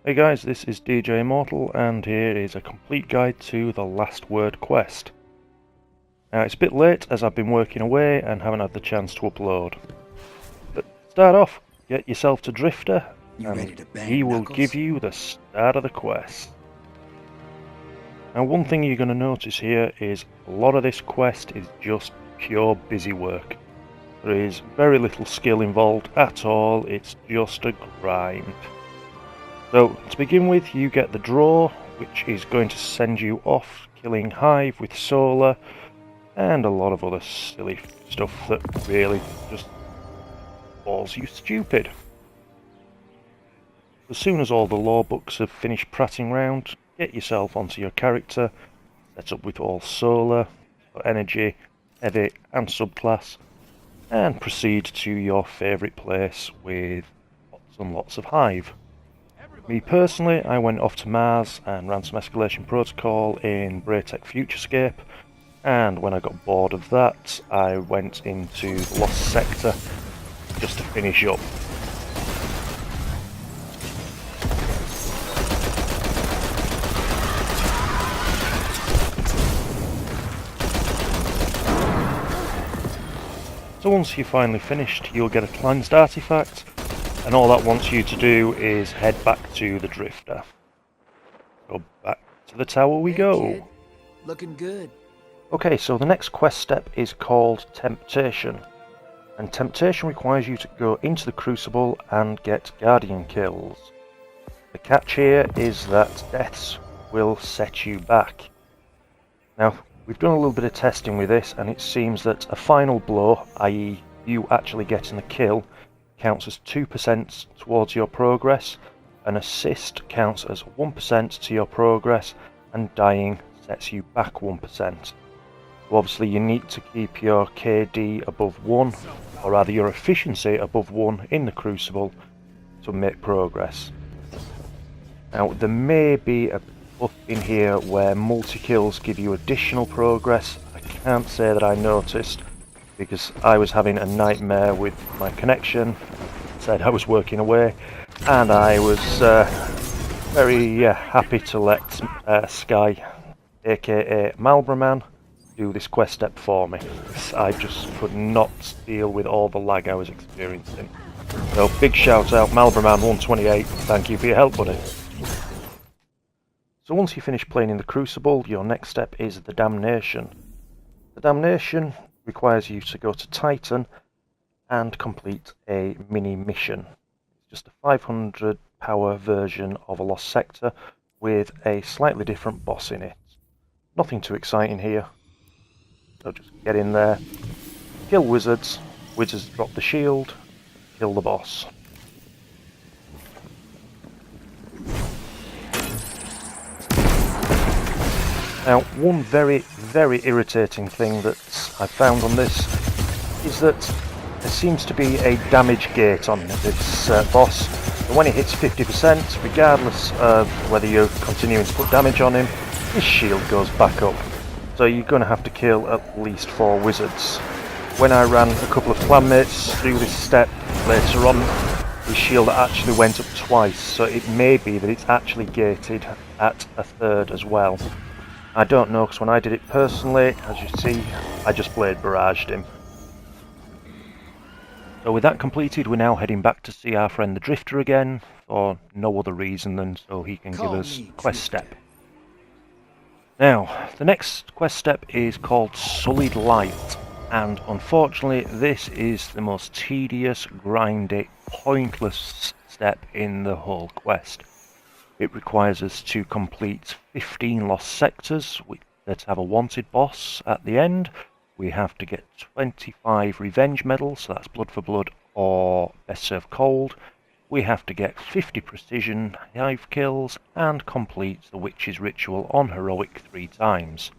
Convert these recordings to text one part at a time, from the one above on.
Hey guys, this is DJ Immortal, and here is a complete guide to the Last Word quest. Now it's a bit late as I've been working away and haven't had the chance to upload. But start off, get yourself to Drifter, and he will give you the start of the quest. Now one thing you're going to notice here is a lot of this quest is just pure busy work. There is very little skill involved at all, it's just a grind. So, to begin with, you get the draw, which is going to send you off killing Hive with solar, and a lot of other silly stuff that really just balls you stupid. As soon as all the lore books have finished prattling round, get yourself onto your character, set up with all solar, energy, heavy and subclass, and proceed to your favourite place with lots and lots of Hive. Me personally, I went off to Mars and ran some escalation protocol in Braytech Futurescape, and when I got bored of that, I went into the Lost Sector just to finish up. So once you're finally finished, you'll get a cleansed artifact, and all that wants you to do is head back to the Drifter. Go back to the tower we go. Kid. Looking good. Okay, so the next quest step is called Temptation. And Temptation requires you to go into the Crucible and get Guardian kills. The catch here is that deaths will set you back. Now, we've done a little bit of testing with this, and it seems that a final blow, i.e. you actually getting the kill, counts as 2% towards your progress, an assist counts as 1% to your progress, and dying sets you back 1%. So obviously you need to keep your KD above 1, or rather your efficiency above 1 in the Crucible to make progress. Now there may be a buff in here where multi-kills give you additional progress. I can't say that I noticed, because I was having a nightmare with my connection. Said I was working away, and I was very happy to let Sky, aka Marlborough Man, do this quest step for me. I just could not deal with all the lag I was experiencing. So big shout out Marlborough Man 128, thank you for your help, buddy. So once you finish playing in the Crucible, your next step is the Damnation. The Damnation requires you to go to Titan and complete a mini mission. It's just a 500 power version of a Lost Sector with a slightly different boss in it. Nothing too exciting here, so just get in there, kill wizards, wizards drop the shield, kill the boss. Now, one very irritating thing that I found on this is that there seems to be a damage gate on this boss. And when it hits 50%, regardless of whether you're continuing to put damage on him, his shield goes back up. So you're going to have to kill at least 4 wizards. When I ran a couple of clanmates through this step later on, his shield actually went up twice, so it may be that it's actually gated at a third as well. I don't know, because when I did it personally, as you see, I just blade barraged him. So with that completed, we're now heading back to see our friend the Drifter again, for no other reason than so he can give us a quest step. Now, the next quest step is called Sullied Light, and unfortunately this is the most tedious, grindy, pointless step in the whole quest. It requires us to complete 15 lost sectors that have a wanted boss at the end. We have to get 25 revenge medals, so that's blood for blood or best served cold. We have to get 50 precision hive kills and complete the witch's ritual on heroic 3 times.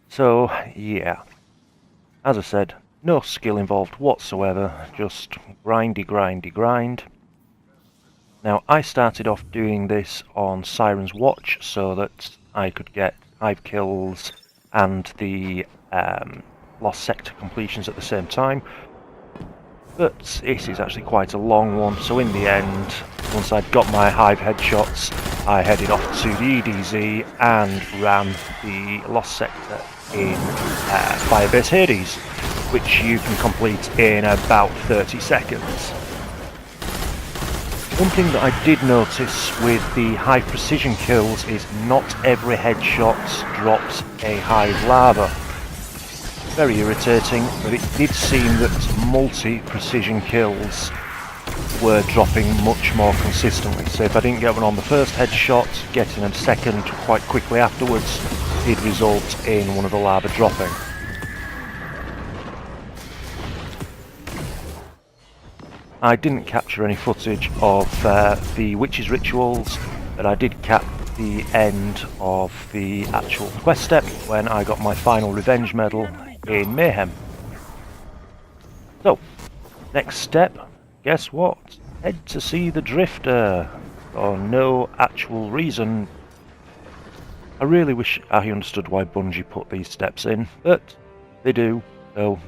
So yeah, as I said, no skill involved whatsoever, just grind. Now I started off doing this on Siren's Watch so that I could get hive kills and the Lost Sector completions at the same time, but it is actually quite a long one, so in the end once I'd got my hive headshots, I headed off to the EDZ and ran the Lost Sector in Firebase Hades, which you can complete in about 30 seconds. One thing that I did notice with the high precision kills is not every headshot drops a hive larva. Very irritating, but it did seem that multi-precision kills were dropping much more consistently. So if I didn't get one on the first headshot, getting a second quite quickly afterwards did result in one of the larvae dropping. I didn't capture any footage of the witches' rituals, but I did cap the end of the actual quest step when I got my final revenge medal in Mayhem. So, next step, guess what? Head to see the Drifter, for no actual reason. I really wish I understood why Bungie put these steps in, but they do. So,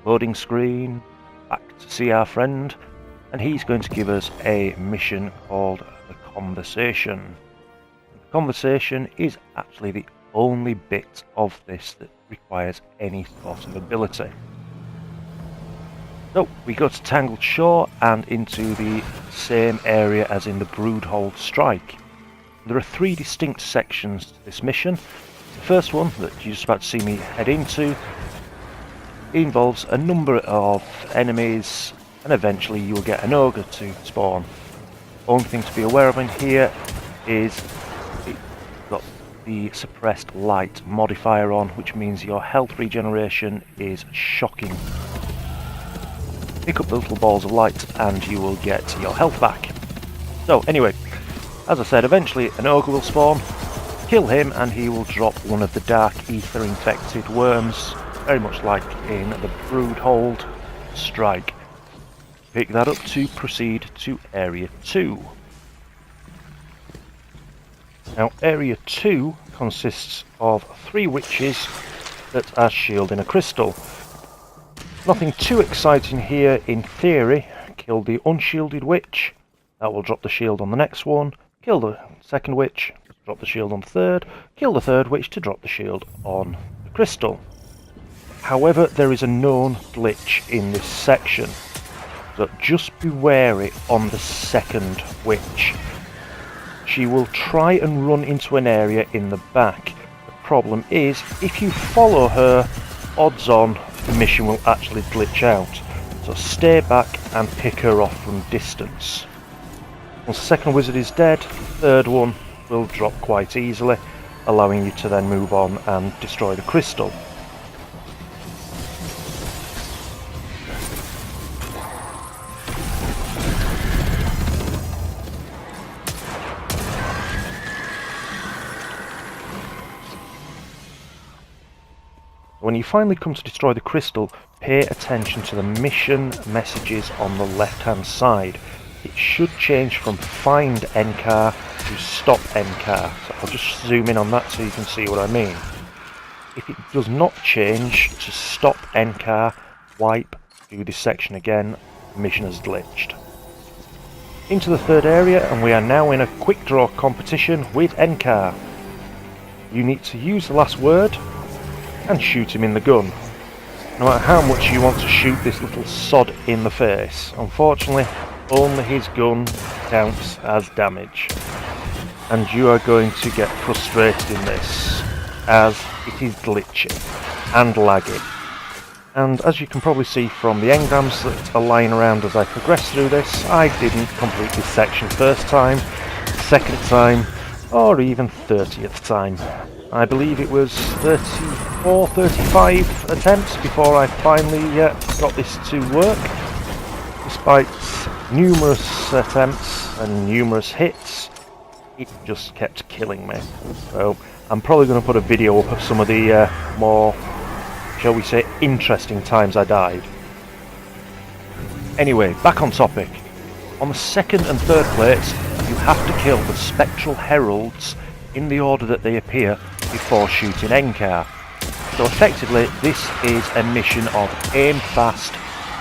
loading screen, back to see our friend, and he's going to give us a mission called The Conversation. The Conversation is actually the only bit of this that requires any sort of ability. So we go to Tangled Shore and into the same area as in the Broodhold Strike. There are 3 distinct sections to this mission. The first one that you're just about to see me head into involves a number of enemies, and eventually you will get an ogre to spawn. Only thing to be aware of in here is it's got the suppressed light modifier on, which means your health regeneration is shocking. Pick up the little balls of light and you will get your health back. So anyway, as I said, eventually an ogre will spawn, kill him and he will drop one of the dark ether infected worms, very much like in the Broodhold Strike. Pick that up to proceed to Area 2. Now Area 2 consists of 3 witches that are shielding a crystal. Nothing too exciting here in theory. Kill the unshielded witch, that will drop the shield on the next one. Kill the second witch, drop the shield on the third. Kill the third witch to drop the shield on the crystal. However, there is a known glitch in this section, so just be wary on the second witch. She will try and run into an area in the back. The problem is, if you follow her, odds on the mission will actually glitch out. So stay back and pick her off from distance. Once the second wizard is dead, the third one will drop quite easily, allowing you to then move on and destroy the crystal. When you finally come to destroy the crystal, pay attention to the mission messages on the left hand side. It should change from find NCAR to stop NCAR. So I'll just zoom in on that so you can see what I mean. If it does not change to stop NCAR, wipe, do this section again, the mission has glitched. Into the third area, and we are now in a quick draw competition with NCAR. You need to use the last word and shoot him in the gun. No matter how much you want to shoot this little sod in the face, unfortunately only his gun counts as damage. And you are going to get frustrated in this, as it is glitchy and laggy. And as you can probably see from the engrams that are lying around as I progress through this, I didn't complete this section first time, second time, or even 30th time. I believe it was 34, 35 attempts before I finally got this to work. Despite numerous attempts and numerous hits, it just kept killing me. So I'm probably going to put a video up of some of the more, shall we say, interesting times I died. Anyway, back on topic. On the second and third plates, you have to kill the spectral heralds in the order that they appear before shooting NCAR. So effectively, this is a mission of aim fast,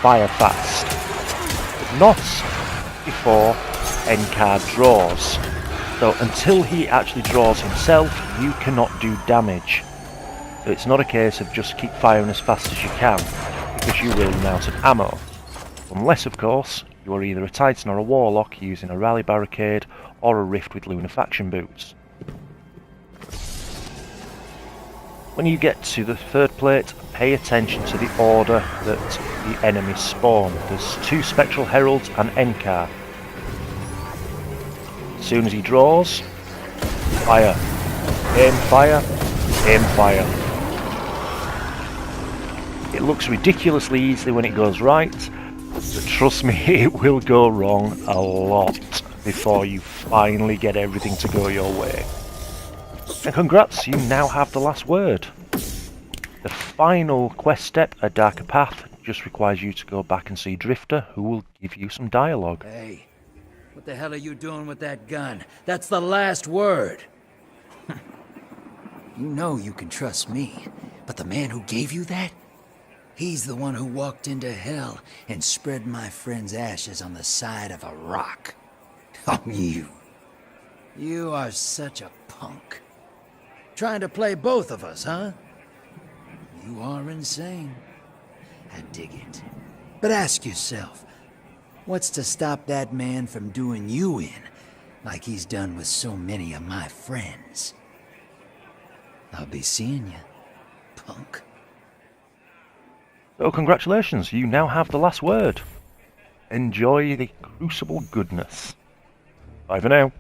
fire fast, but not before N-card draws. So until he actually draws himself, you cannot do damage. So it's not a case of just keep firing as fast as you can, because you will run out of ammo. Unless, of course, you are either a Titan or a Warlock using a Rally Barricade or a Rift with Lunafaction Boots. When you get to the third plate, pay attention to the order that the enemies spawn. There's 2 Spectral Heralds and N-card. As soon as he draws, fire. Aim, fire. Aim, fire. It looks ridiculously easy when it goes right, but trust me, it will go wrong a lot before you finally get everything to go your way. And congrats, you now have the last word. The final quest step, A Darker Path, just requires you to go back and see Drifter, who will give you some dialogue. Hey, what the hell are you doing with that gun? That's the last word. You know you can trust me, but the man who gave you that? He's the one who walked into hell and spread my friend's ashes on the side of a rock. Oh, you are such a punk. Trying to play both of us, huh? You are insane. I dig it. But ask yourself, what's to stop that man from doing you in, like he's done with so many of my friends? I'll be seeing you, punk. So congratulations, you now have the last word. Enjoy the Crucible goodness. Bye for now.